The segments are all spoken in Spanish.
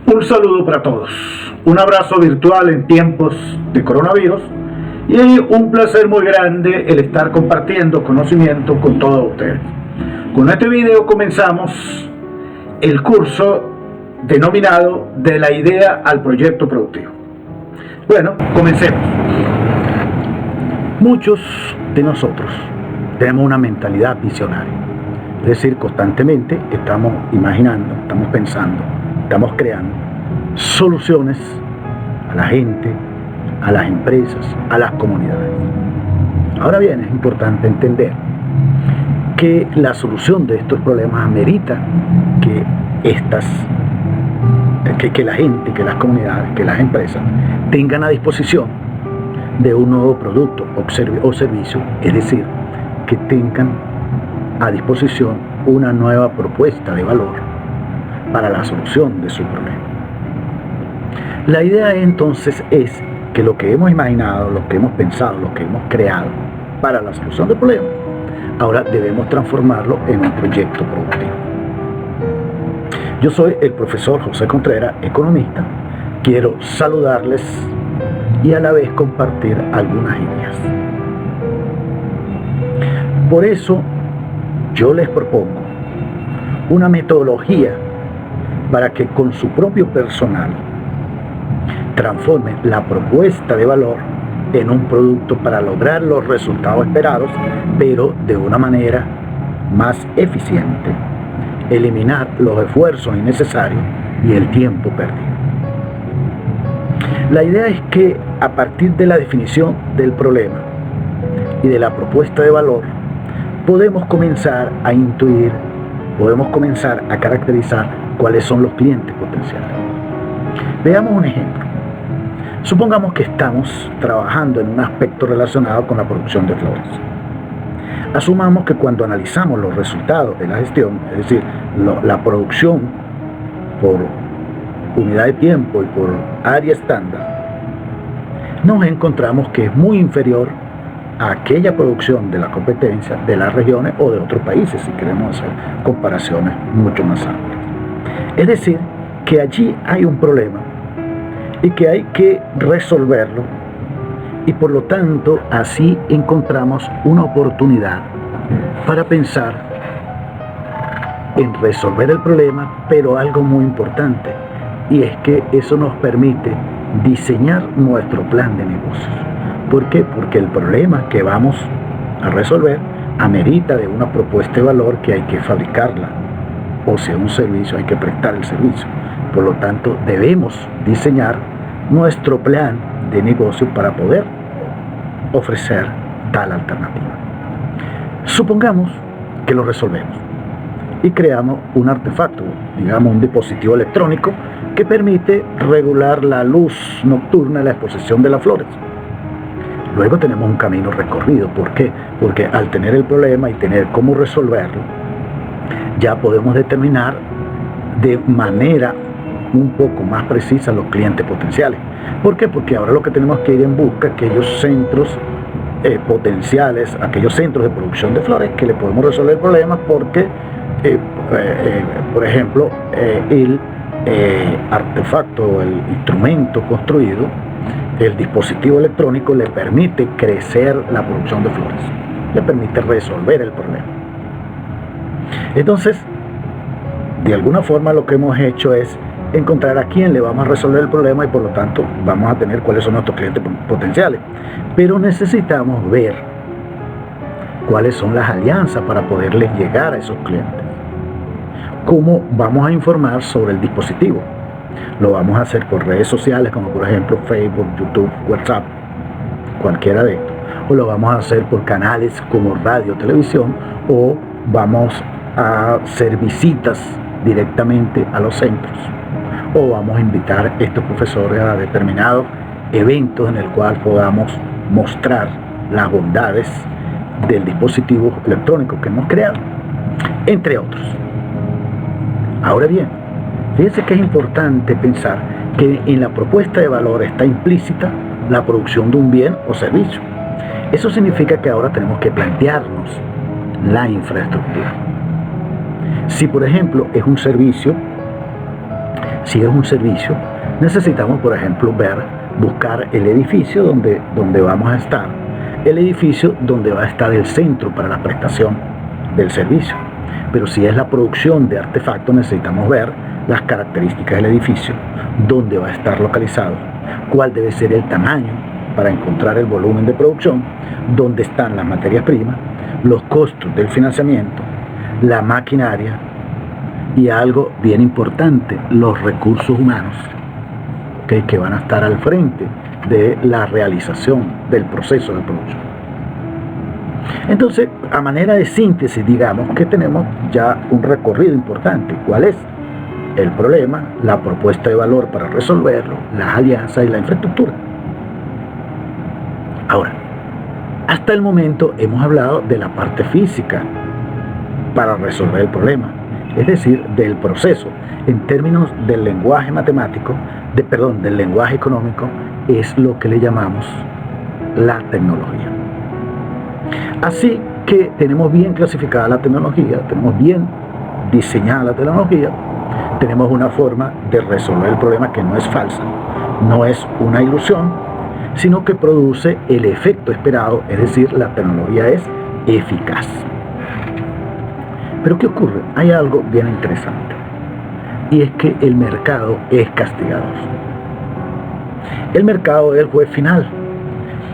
Un saludo para todos, un abrazo virtual en tiempos de coronavirus y un placer muy grande el estar compartiendo conocimiento con todos ustedes. Con este video comenzamos el curso denominado De la idea al proyecto productivo. Bueno, comencemos. Muchos de nosotros tenemos una mentalidad visionaria, es decir, constantemente estamos imaginando, estamos pensando, estamos creando soluciones a la gente, a las empresas, a las comunidades. Ahora bien, es importante entender que la solución de estos problemas amerita que la gente, que las comunidades, que las empresas tengan a disposición de un nuevo producto o servicio, es decir, que tengan a disposición una nueva propuesta de valor para la solución de su problema. La idea entonces es que lo que hemos imaginado, lo que hemos pensado, lo que hemos creado para la solución del problema, ahora debemos transformarlo en un proyecto productivo. Yo soy el profesor José Contreras, economista. Quiero saludarles y a la vez compartir algunas ideas. Por eso yo les propongo una metodología para que con su propio personal transformen la propuesta de valor en un producto para lograr los resultados esperados, pero de una manera más eficiente, eliminar los esfuerzos innecesarios y el tiempo perdido. La idea es que a partir de la definición del problema y de la propuesta de valor, podemos comenzar a intuir, podemos comenzar a caracterizar cuáles son los clientes potenciales. Veamos un ejemplo. Supongamos que estamos trabajando en un aspecto relacionado con la producción de flores. Asumamos que cuando analizamos los resultados de la gestión, es decir, la producción por unidad de tiempo y por área estándar, nos encontramos que es muy inferior a aquella producción de la competencia de las regiones o de otros países, si queremos hacer comparaciones mucho más amplias. Es decir, que allí hay un problema y que hay que resolverlo, y por lo tanto así encontramos una oportunidad para pensar en resolver el problema, pero algo muy importante, y es que eso nos permite diseñar nuestro plan de negocios. ¿Por qué? Porque el problema que vamos a resolver amerita de una propuesta de valor que hay que fabricarla, o si es un servicio hay que prestar el servicio. Por lo tanto, debemos diseñar nuestro plan de negocio para poder ofrecer tal alternativa. Supongamos que lo resolvemos y creamos un artefacto, digamos un dispositivo electrónico que permite regular la luz nocturna y la exposición de las flores. Luego tenemos un camino recorrido. ¿Por qué? Porque al tener el problema y tener cómo resolverlo, ya podemos determinar de manera un poco más precisa los clientes potenciales. ¿Por qué? Porque ahora lo que tenemos que ir en busca de aquellos centros potenciales, aquellos centros de producción de flores que le podemos resolver el problema, porque por ejemplo el artefacto, el instrumento construido, el dispositivo electrónico le permite crecer la producción de flores, le permite resolver el problema. Entonces, de alguna forma lo que hemos hecho es encontrar a quién le vamos a resolver el problema y por lo tanto vamos a tener cuáles son nuestros clientes potenciales. Pero necesitamos ver cuáles son las alianzas para poderles llegar a esos clientes. ¿Cómo vamos a informar sobre el dispositivo? Lo vamos a hacer por redes sociales como por ejemplo Facebook, YouTube, WhatsApp, cualquiera de estos. O lo vamos a hacer por canales como radio, televisión, o vamos a hacer visitas directamente a los centros, o vamos a invitar a estos profesores a determinados eventos en el cual podamos mostrar las bondades del dispositivo electrónico que hemos creado, entre otros. Ahora bien, fíjense que es importante pensar que en la propuesta de valor está implícita la producción de un bien o servicio. Eso significa que ahora tenemos que plantearnos la infraestructura. Si por ejemplo es un servicio, Si es un servicio, necesitamos, por ejemplo, buscar el edificio donde vamos a estar, el edificio donde va a estar el centro para la prestación del servicio. Pero si es la producción de artefactos, necesitamos ver las características del edificio, dónde va a estar localizado, cuál debe ser el tamaño para encontrar el volumen de producción, dónde están las materias primas, los costos del financiamiento, la maquinaria y algo bien importante, los recursos humanos, ¿okay?, que van a estar al frente de la realización del proceso de producción. Entonces, a manera de síntesis, digamos que tenemos ya un recorrido importante. ¿Cuál es? El problema, la propuesta de valor para resolverlo, las alianzas y la infraestructura. Ahora, hasta el momento hemos hablado de la parte física para resolver el problema, es decir, del proceso. En términos del lenguaje matemático, del lenguaje económico, es lo que le llamamos la tecnología. Así que tenemos bien clasificada la tecnología, tenemos bien diseñada la tecnología, tenemos una forma de resolver el problema que no es falsa, no es una ilusión, sino que produce el efecto esperado, es decir, la tecnología es eficaz. Pero ¿qué ocurre? Hay algo bien interesante, y es que el mercado es castigador. El mercado es el juez final,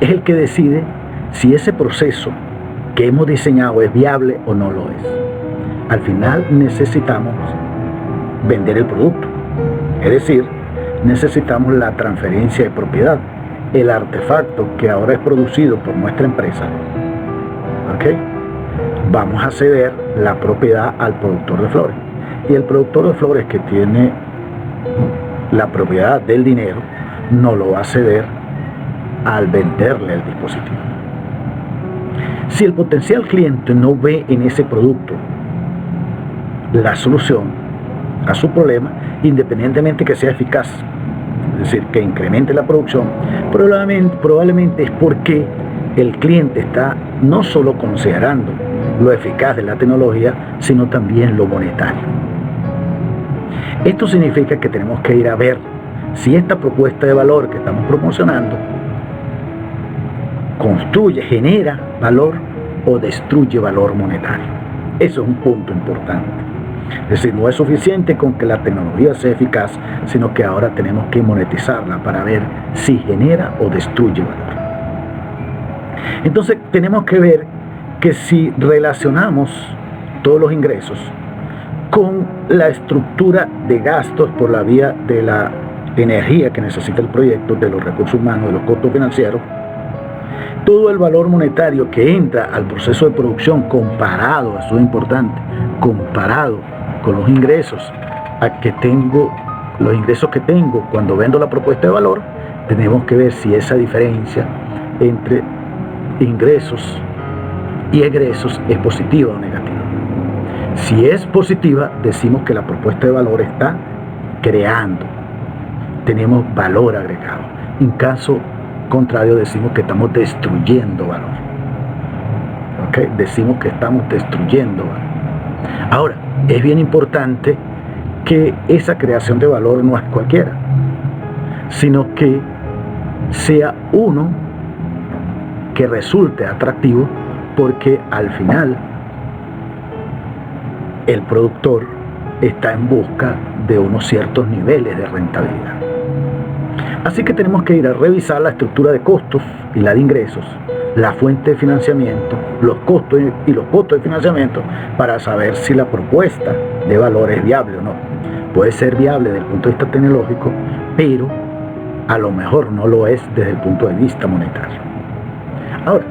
es el que decide si ese proceso que hemos diseñado es viable o no lo es. Al final necesitamos vender el producto, es decir, necesitamos la transferencia de propiedad, el artefacto que ahora es producido por nuestra empresa, ¿ok? Vamos a ceder la propiedad al productor de flores, y el productor de flores que tiene la propiedad del dinero no lo va a ceder al venderle el dispositivo. Si el potencial cliente no ve en ese producto la solución a su problema, independientemente que sea eficaz, es decir, que incremente la producción, probablemente es porque el cliente está no solo considerando lo eficaz de la tecnología, sino también lo monetario. Esto significa que tenemos que ir a ver si esta propuesta de valor que estamos promocionando genera valor o destruye valor monetario. Eso es un punto importante. Es decir, no es suficiente con que la tecnología sea eficaz, sino que ahora tenemos que monetizarla para ver si genera o destruye valor. Entonces tenemos que ver que si relacionamos todos los ingresos con la estructura de gastos por la vía de la energía que necesita el proyecto, de los recursos humanos, de los costos financieros, todo el valor monetario que entra al proceso de producción comparado, eso es importante, comparado con los ingresos los ingresos que tengo cuando vendo la propuesta de valor, tenemos que ver si esa diferencia entre ingresos y egresos es positiva o negativa. Si es positiva, decimos que la propuesta de valor está creando, tenemos valor agregado. En caso contrario, decimos que estamos destruyendo valor. ¿Okay? Decimos que estamos destruyendo valor. Ahora, es bien importante que esa creación de valor no es cualquiera, sino que sea uno que resulte atractivo, porque al final el productor está en busca de unos ciertos niveles de rentabilidad. Así que tenemos que ir a revisar la estructura de costos y la de ingresos, la fuente de financiamiento, los costos y los costos de financiamiento, para saber si la propuesta de valor es viable o no. Puede ser viable desde el punto de vista tecnológico, pero a lo mejor no lo es desde el punto de vista monetario. Ahora,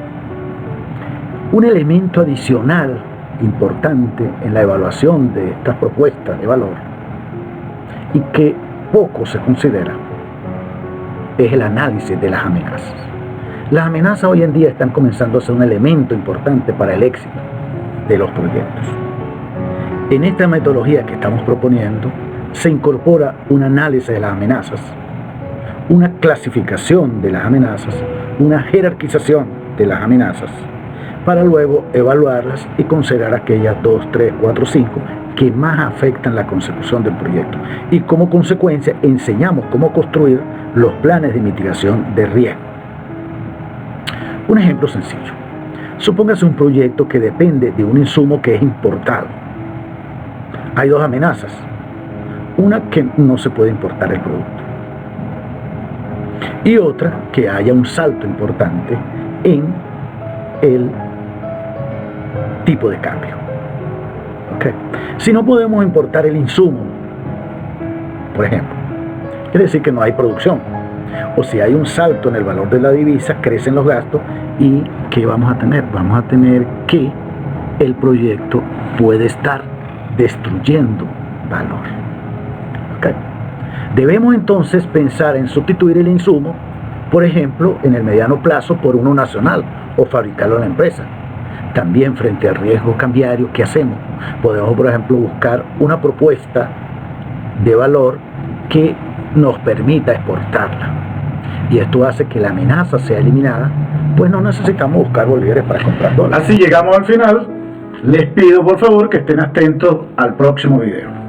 un elemento adicional importante en la evaluación de estas propuestas de valor y que poco se considera es el análisis de las amenazas. Las amenazas hoy en día están comenzando a ser un elemento importante para el éxito de los proyectos. En esta metodología que estamos proponiendo se incorpora un análisis de las amenazas, una clasificación de las amenazas, una jerarquización de las amenazas, para luego evaluarlas y considerar aquellas 2, 3, 4, 5 que más afectan la consecución del proyecto. Y como consecuencia enseñamos cómo construir los planes de mitigación de riesgo. Un ejemplo sencillo. Supóngase un proyecto que depende de un insumo que es importado. Hay dos amenazas. Una, que no se puede importar el producto. Y otra, que haya un salto importante en el tipo de cambio. ¿Okay? Si no podemos importar el insumo, por ejemplo, quiere decir que no hay producción. O si hay un salto en el valor de la divisa, crecen los gastos. ¿Y qué vamos a tener? Vamos a tener que el proyecto puede estar destruyendo valor. ¿Okay? Debemos entonces pensar en sustituir el insumo, por ejemplo, en el mediano plazo por uno nacional o fabricarlo en la empresa. También frente al riesgo cambiario, ¿qué hacemos? Podemos, por ejemplo, buscar una propuesta de valor que nos permita exportarla. Y esto hace que la amenaza sea eliminada, pues no necesitamos buscar bolívares para comprar dólares. Así llegamos al final. Les pido por favor que estén atentos al próximo video.